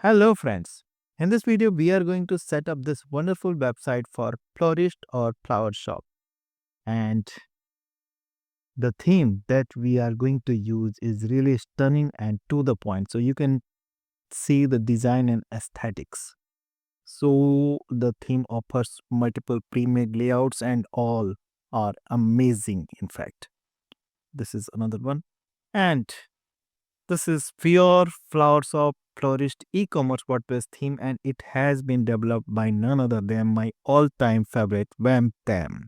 Hello friends. In this video, we are going to set up this wonderful website for florist or flower shop. And the theme that we are going to use is really stunning and to the point. So you can see the design and aesthetics. So the theme offers multiple pre-made layouts and all are amazing in fact. This is another one. And this is Fiore Flowers of Florist e-commerce WordPress theme, and it has been developed by none other than my all-time favorite Them.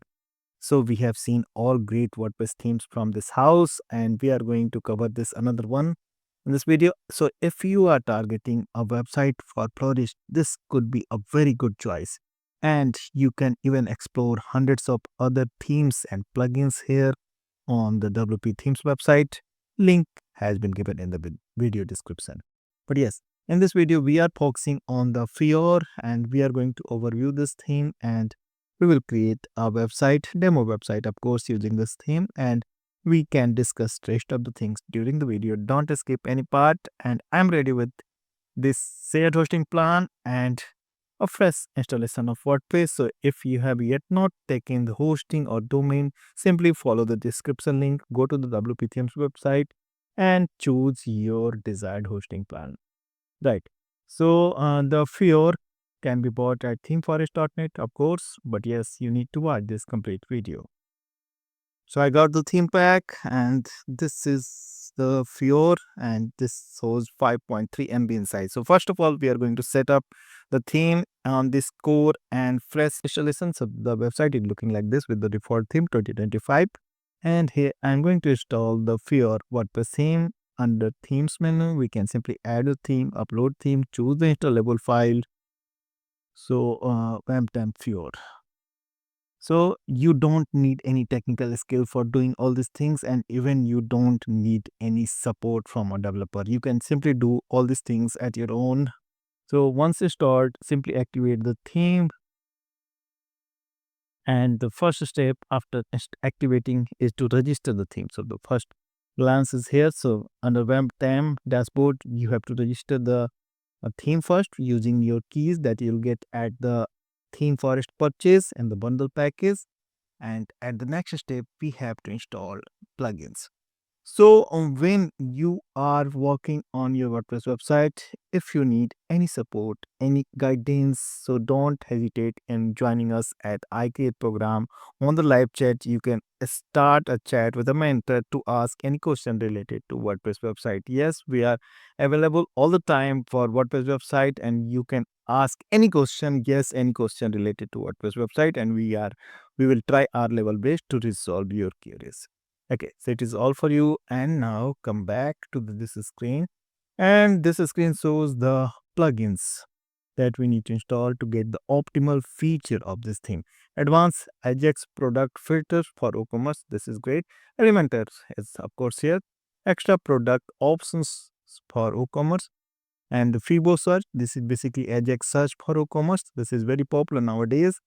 So we have seen all great WordPress themes from this house, and we are going to cover this another one in this video. So if you are targeting a website for florist, this could be a very good choice. And you can even explore hundreds of other themes and plugins here on the WP Themes website. Link has been given in the video description. But yes, in this video, we are focusing on the Fiore and we are going to overview this theme and we will create a website, demo website, of course, using this theme, and we can discuss rest of the things during the video. Don't skip any part, and I'm ready with this shared hosting plan and a fresh installation of WordPress. So if you have yet not taken the hosting or domain, simply follow the description link, go to the WP Themes website and choose your desired hosting plan. Right. So the Fiore can be bought at themeforest.net, of course, but yes, you need to watch this complete video. So I got the theme pack and this is the Fiore and this shows 5.3 MB in size. So first of all, we are going to set up the theme on this core and fresh installation. So the website is looking like this with the default theme 2025. And here I'm going to install the Fiore WordPress theme. Under themes menu, we can simply add a theme, upload theme, choose the installable file. So Fiore. So you don't need any technical skill for doing all these things, and even you don't need any support from a developer. You can simply do all these things at your own. So once installed, simply activate the theme. And the first step after activating is to register the theme. So the first glance is here. So under theme dashboard, you have to register the theme first using your keys that you'll get at the theme forest purchase and the bundle package. And at the next step, we have to install plugins. So when you are working on your WordPress website, if you need any support, any guidance, so don't hesitate in joining us at iCreate program. On the live chat, you can start a chat with a mentor to ask any question related to WordPress website. Yes, we are available all the time for WordPress website and you can ask any question, yes, any question related to WordPress website, and we will try our level best to resolve your queries. Okay, so it is all for you. And now come back to this screen. And this screen shows the plugins that we need to install to get the optimal feature of this theme. Advanced Ajax product filters for WooCommerce. This is great. Elementor is of course here. Extra product options for WooCommerce. And the Fibo search. This is basically Ajax search for WooCommerce. This is very popular nowadays.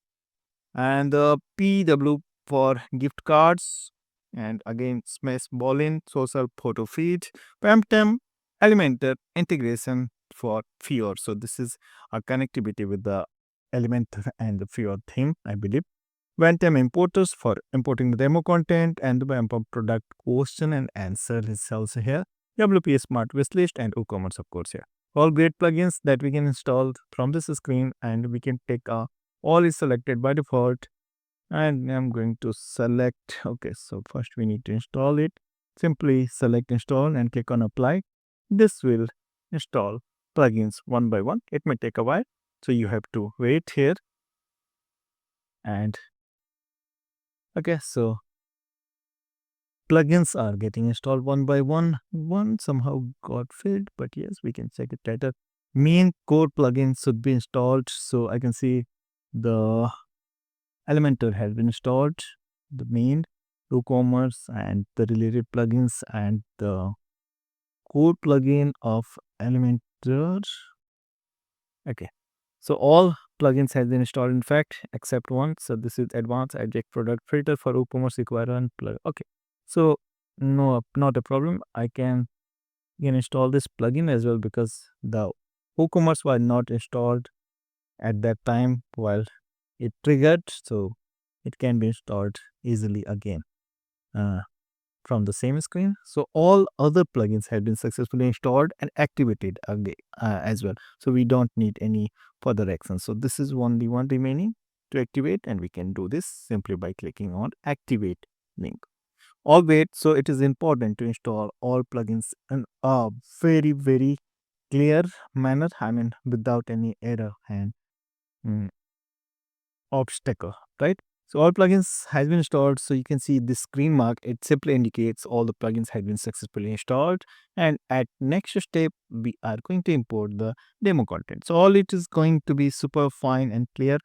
And the PW for gift cards. And again, Smash Ballin, social photo feed, Pamtem, Elementor integration for Fiore. So this is a connectivity with the Elementor and the Fiore theme, I believe. Ventem importers for importing the demo content, and the Vamp product question and answer is also here. WP Smart Wishlist and WooCommerce, of course, here. All great plugins that we can install from this screen, and we can take all is selected by default. And I'm going to select, okay, so first we need to install it. Simply select install and click on apply. This will install plugins one by one. It may take a while, so you have to wait here. And okay, so plugins are getting installed one by one. One somehow got filled, but yes, we can check it later. Main core plugins should be installed. So I can see the Elementor has been installed, the main WooCommerce and the related plugins and the core plugin of Elementor. Okay, so all plugins have been installed in fact except one. So this is advanced Ajax product filter for WooCommerce require one plugin. Okay, so no, not a problem. I can install this plugin as well because the WooCommerce was not installed at that time while it triggered, so it can be installed easily again uh, from the same screen. So all other plugins have been successfully installed and activated again as well. So we don't need any further action. So this is only one remaining to activate, and we can do this simply by clicking on activate link. Albeit, so it is important to install all plugins in a very clear manner. I mean, without any error and mm, obstacle, right? So all plugins has been installed. So you can see this screen mark. It simply indicates all the plugins have been successfully installed. And at next step, we are going to import the demo content. So all it is going to be super fine and clear.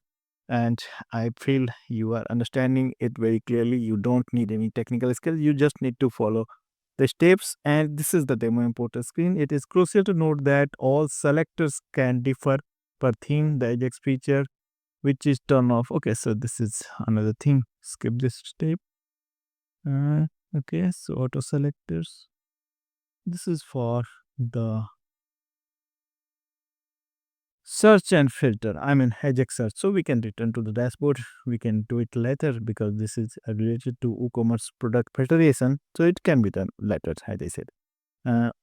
And I feel you are understanding it very clearly. You don't need any technical skills. You just need to follow the steps. And this is the demo importer screen. It is crucial to note that all selectors can differ per theme. The Ajax feature, which is turn off. Okay, so this is another thing. Skip this step. Okay, so auto selectors. This is for the search and filter. I mean Ajax search. So we can return to the dashboard. We can do it later because this is related to WooCommerce product filtration. So it can be done later, as I said.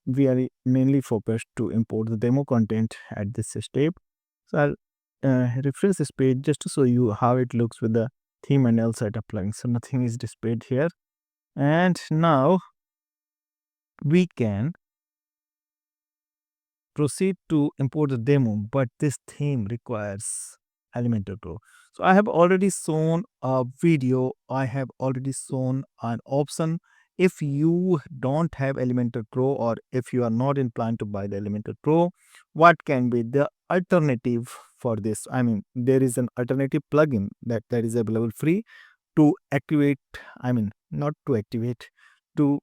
We are mainly focused to import the demo content at this step. So I'll refresh this page just to show you how it looks with the theme and L setup plugin. So nothing is displayed here. And now we can proceed to import the demo, but this theme requires Elementor Pro. So I have already shown a video. I have already shown an option. If you don't have Elementor Pro, or if you are not in plan to buy the Elementor Pro, what can be the alternative for this? I mean, there is an alternative plugin that is available free to activate. I mean, not to activate, to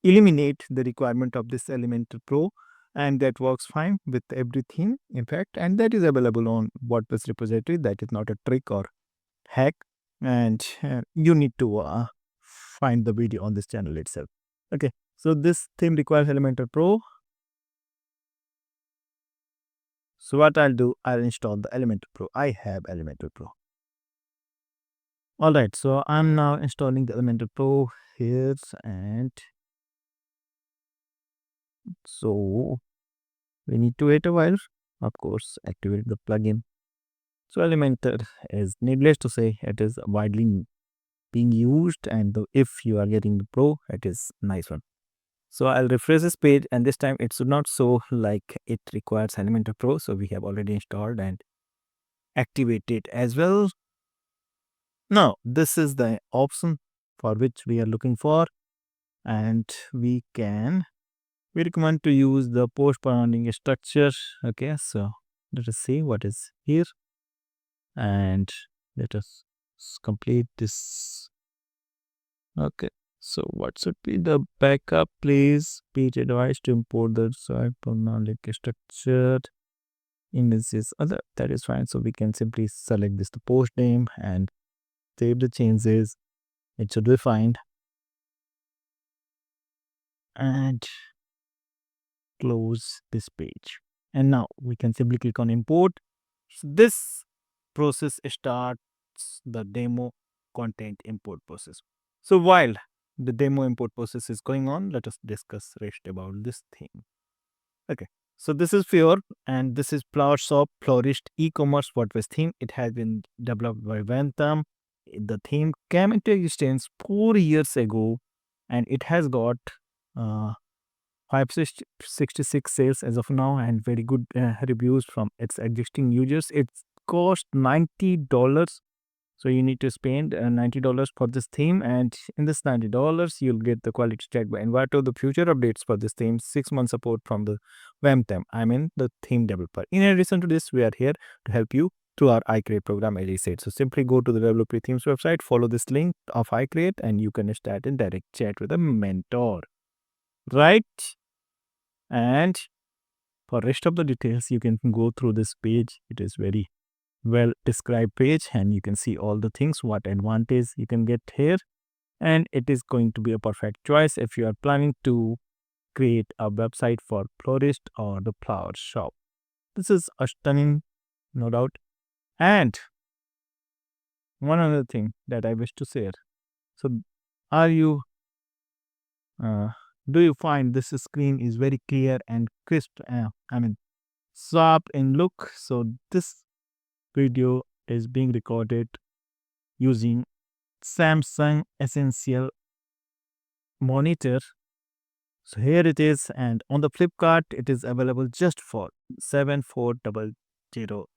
eliminate the requirement of this Elementor Pro, and that works fine with everything, in fact, and that is available on WordPress repository. That is not a trick or hack, and you need to find the video on this channel itself. Okay, so this theme requires Elementor Pro. So what I'll do, I'll install the Elementor Pro. I have Elementor Pro. All right, so I'm now installing the Elementor Pro here, and so we need to wait a while. Of course, activate the plugin. So Elementor is, needless to say, it is widely being used, and if you are getting the Pro, it is nice one. So I'll refresh this page, and this time it should not show like it requires Elementor Pro. So we have already installed and activated as well. Now this is the option for which we are looking for, and we recommend to use the post bounding structure. Okay, so let us see what is here, and let us complete this. Okay, so what should be the backup? Please page advice to import the site bounding structure indices. Other, that is fine. So we can simply select this the post name and save the changes. It should be fine, and close this page. And now we can simply click on import. So this process starts the demo content import process. So while the demo import process is going on, let us discuss rest about this theme. Okay, so this is Fiore, and this is Florist eCommerce WordPress theme. It has been developed by Ventam. The theme came into existence 4 years ago, and it has got 566 sales as of now, and very good reviews from its existing users. It cost $90. So you need to spend $90 for this theme, and in this $90, you'll get the quality check by Envato, the future updates for this theme, 6-month support from the Vamtem, I mean the theme developer. In addition to this, we are here to help you through our iCreate program, as I said. So simply go to the Developer Themes website, follow this link of iCreate, and you can start in direct chat with a mentor, right? And for rest of the details, you can go through this page. It is very well described page, and you can see all the things, what advantage you can get here, and it is going to be a perfect choice if you are planning to create a website for florist or the flower shop. This is a stunning, no doubt. And one other thing that I wish to share. So, are you, uh, do you find this screen is very clear and crisp? Sharp in look. So, this video is being recorded using Samsung Essential monitor. So here it is, and on the Flipkart, it is available just for 7400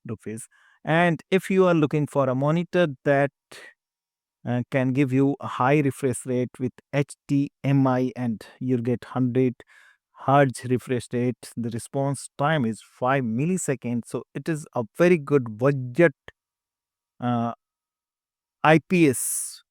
rupees. And if you are looking for a monitor that can give you a high refresh rate with HDMI, and you'll get 100 hertz refresh rate, the response time is 5 milliseconds. So it is a very good budget uh, IPS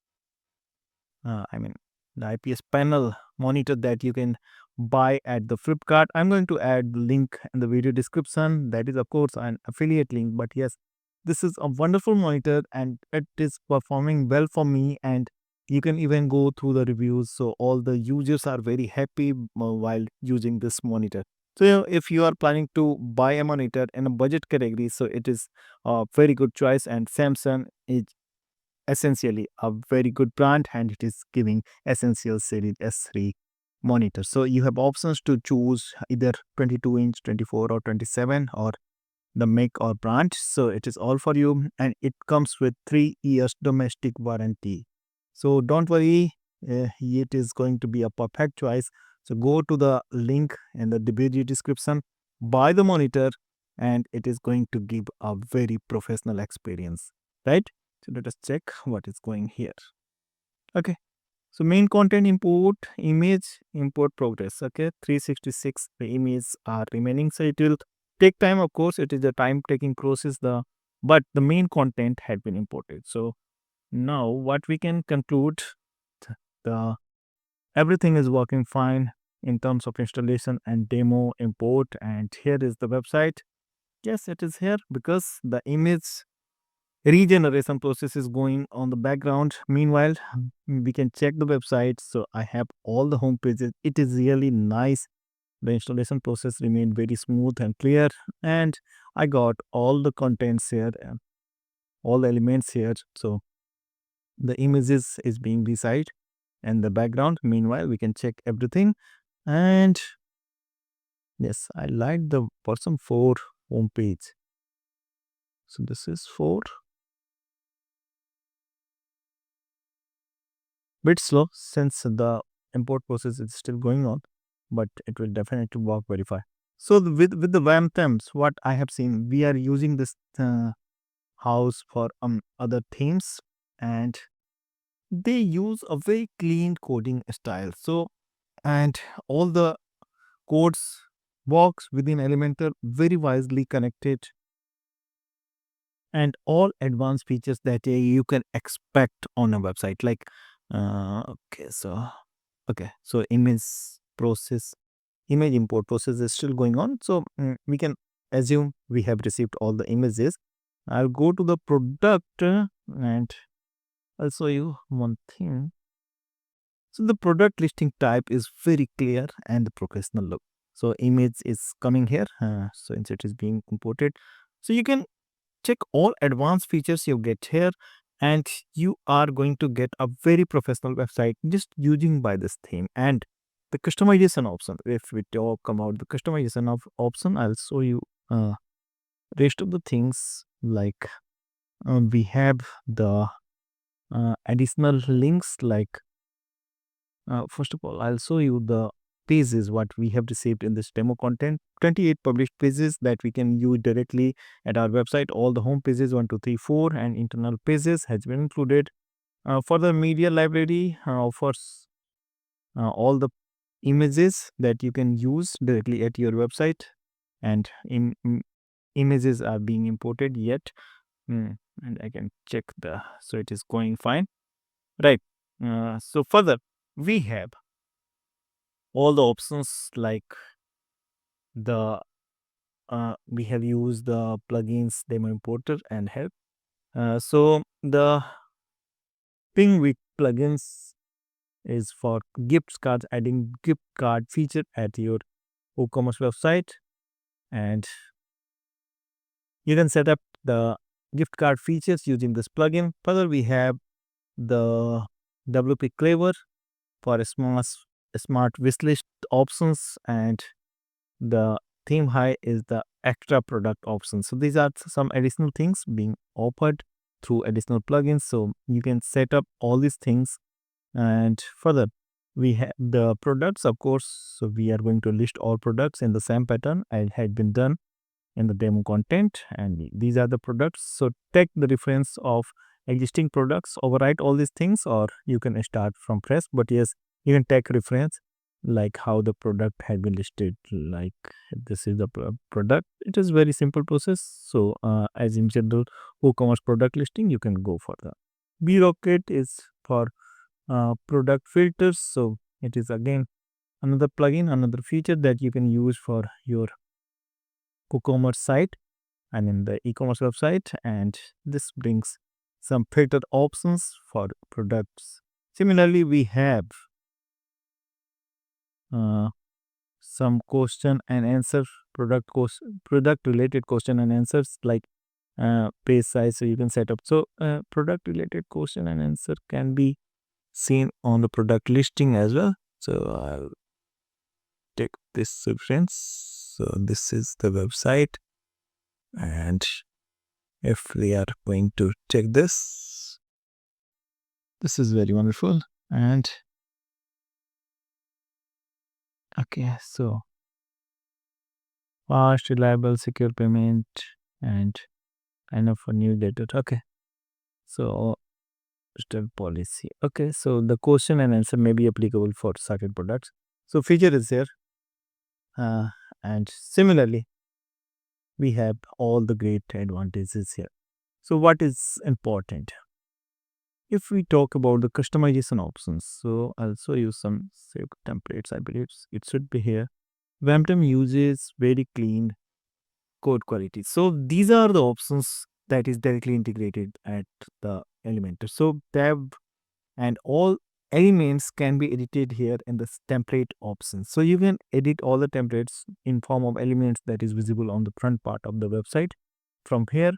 I mean, the IPS panel monitor that you can buy at the Flipkart. I'm going to add the link in the video description. That is, of course, an affiliate link. But yes, this is a wonderful monitor and it is performing well for me. And you can even go through the reviews. So all the users are very happy while using this monitor. So if you are planning to buy a monitor in a budget category, so it is a very good choice. And Samsung is essentially a very good brand and it is giving Essential Series S3 monitor. So you have options to choose either 22-inch, 24 or 27 or the make or brand. So it is all for you and it comes with 3 years domestic warranty. So don't worry, it is going to be a perfect choice. So go to the link in the video description, buy the monitor and it is going to give a very professional experience, right? So let us check what is going here. Okay. So main content import, image, import progress. Okay. 366 images are remaining. So it will take time, of course. It is a time taking process. But the main content had been imported. So now what we can conclude, the everything is working fine in terms of installation and demo import. And here is the website. Yes, it is here because the image regeneration process is going on the background. Meanwhile, we can check the website. So I have all the home pages. It is really nice. The installation process remained very smooth and clear, and I got all the contents here, all the elements here. So the images is being beside and the background. Meanwhile, we can check everything. And yes, I like the person 4 home page. So this is 4. Bit slow since the import process is still going on, but it will definitely work very fine. So with the WAM themes, what I have seen, we are using this house for other themes, and they use a very clean coding style. So and all the codes works within Elementor, very wisely connected, and all advanced features that you can expect on a website. Like so image process, image import process is still going on. So we can assume we have received all the images. I'll go to the product and I'll show you one thing. So the product listing type is very clear and the professional look. So image is coming here. So it is being imported. So you can check all advanced features you get here, and you are going to get a very professional website just using by this theme. And the customization option, if we talk about the customization of option, I'll show you rest of the things. Like we have the additional links. Like first of all, I'll show you the pages what we have received in this demo content. 28 published pages that we can use directly at our website. All the home pages 1, 2, 3, 4 and internal pages has been included. For the media library offers all the images that you can use directly at your website, and images are being imported yet. And I can check so it is going fine, right? So further we have all the options, like the we have used the plugins demo importer and help. So the ping with plugins is for gift cards, adding gift card feature at your WooCommerce website. And You can set up the gift card features using this plugin. Further, we have the WP Clever for a smart wishlist options, and the theme high is the extra product option. So these are some additional things being offered through additional plugins. So you can set up all these things. And further, we have the products, of course. So we are going to list all products in the same pattern as had been done in the demo content, and these are the products. So take the reference of existing products, overwrite all these things, or you can start from fresh. But yes, you can take reference like how the product had been listed, like this is the product. It is very simple process. So as in general WooCommerce product listing, you can go for the B-Rocket is for product filters. So it is again another plugin, another feature that you can use for your WooCommerce site and in the e-commerce website, and this brings some filter options for products. Similarly, we have some question and answer product related question and answers like page size. So you can set up. So product related question and answer can be seen on the product listing as well. So I'll take this reference. So this is the website, and if we are going to check this is very wonderful. And okay, so fast, reliable, secure payment, and enough for new data. Okay, so step policy. Okay, so the question and answer may be applicable for certain products. So feature is there, and similarly we have all the great advantages here. So what is important? If we talk about the customization options, so I'll show you some saved templates. I believe it should be here. Vamptem uses very clean code quality. So these are the options that is directly integrated at the Elementor. So tab and all elements can be edited here in the template options. So you can edit all the templates in form of elements that is visible on the front part of the website from here.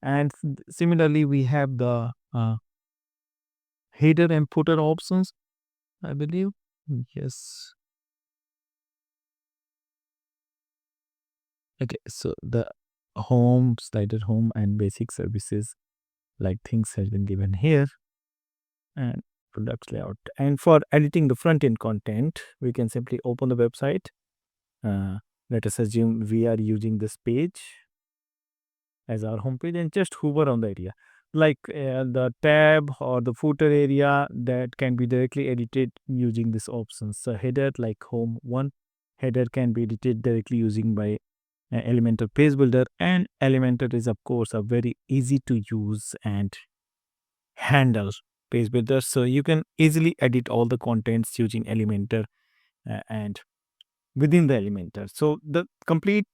And similarly, we have the header and footer options, I believe. Yes. Okay, so the home, slider home and basic services like things has been given here, and products layout. And for editing the front end content, we can simply open the website. Let us assume we are using this page as our home page and just hover on the area. Like the tab or the footer area that can be directly edited using this options. So header like home one header can be edited directly using by Elementor page builder, and Elementor is of course a very easy to use and handle page builder. So you can easily edit all the contents using Elementor and within the Elementor. So the complete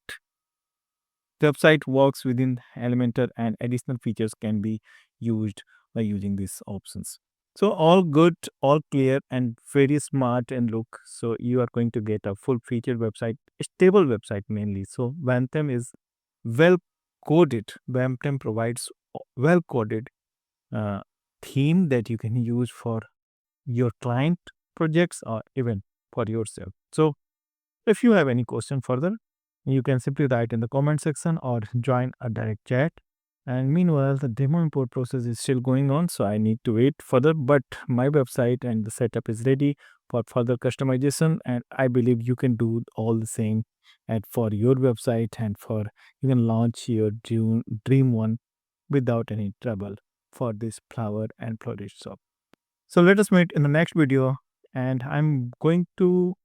website works within Elementor, and additional features can be used by using these options. So all good, all clear, and very smart and look. So you are going to get a full featured website, a stable website mainly. So Vamptem is well coded. Vamptem provides well coded theme that you can use for your client projects or even for yourself. So if you have any question further, you can simply write in the comment section or join a direct chat. And meanwhile, the demo import process is still going on, so I need to wait further. But my website and the setup is ready for further customization, and I believe you can do all the same and for your website, and for you can launch your dream one without any trouble for this flower and florist shop. So let us meet in the next video, and I'm going to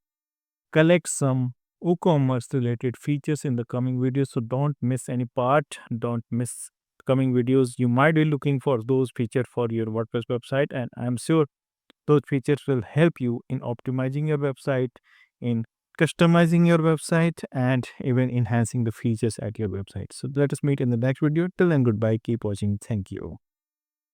collect some WooCommerce related features in the coming videos. So don't miss any part. Don't miss coming videos. You might be looking for those features for your WordPress website, and I'm sure those features will help you in optimizing your website, in customizing your website, and even enhancing the features at your website. So let us meet in the next video. Till then, goodbye. Keep watching. Thank you.